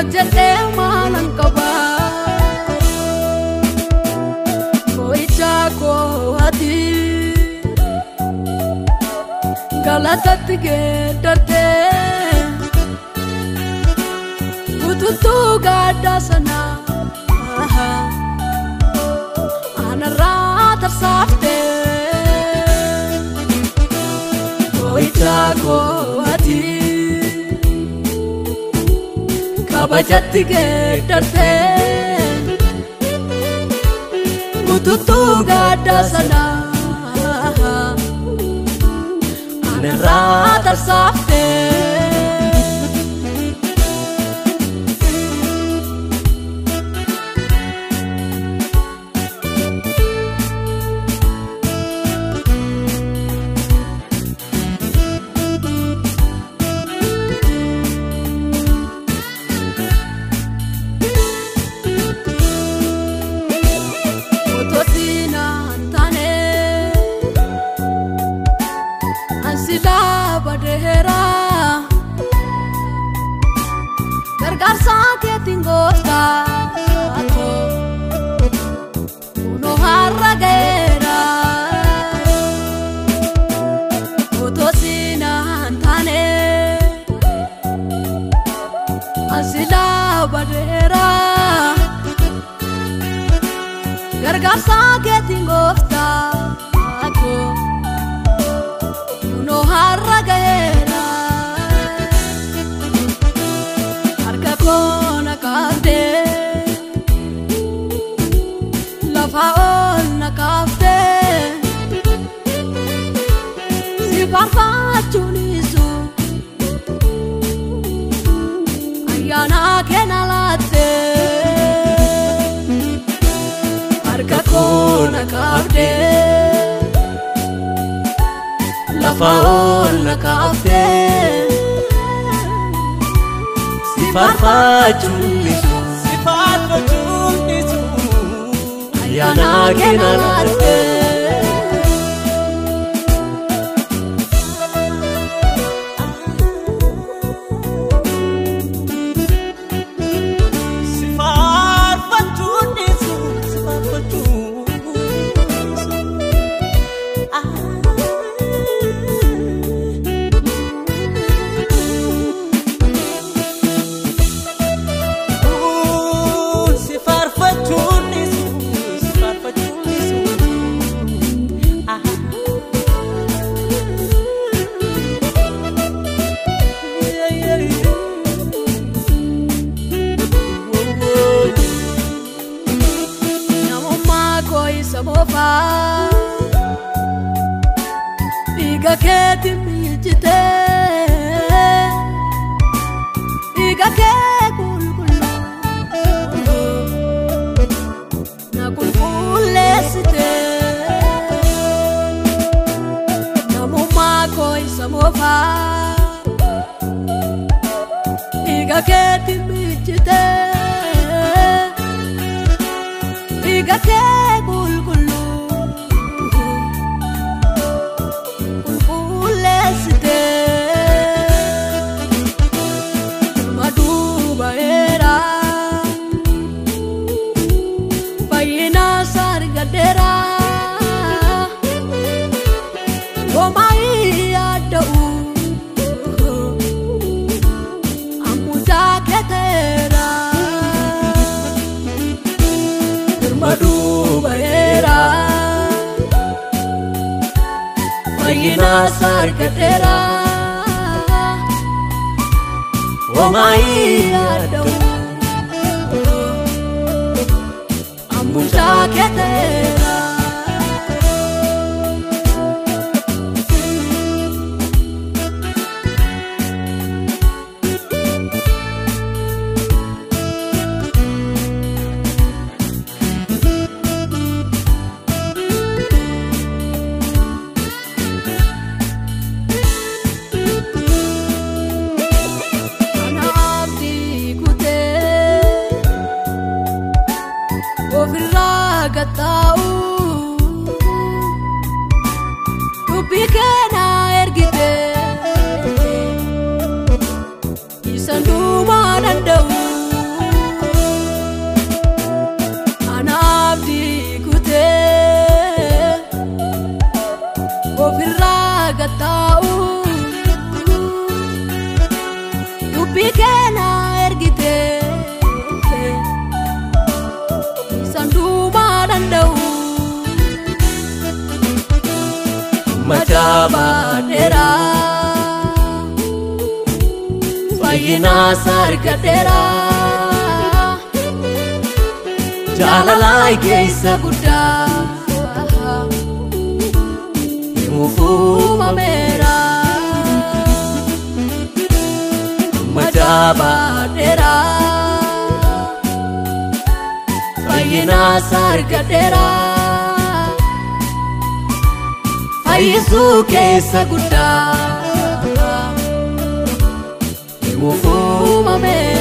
hojjete maalan qaba koicha koati galatatti geddarte ututu gadda sana anarra tarsafte koicha koati kabajatti geddarte ututu gadda sana anarra tarsafte gargarsa ke tingosta ako uno harragera utosina antane asila badera gargarsa ke tingosta ako uno harragera kona kafte la faona kafte si parfa chunisu ayana kenalate arka kona kafte la faona kafte farfachunisu ayana kenalate samofa iga keti mijite iga ke kulkulu na kulkulesite namuma koi samofa iga keti mijite iga ke Ina sarkatera o mai ado amuja ketera ana abdi kute baadheera fayyinaas argadheera jaalalaa keessa guddaa uumameera madaa baadheera fayyinaas argadheera fayyisuu keessa guddaa uumameera.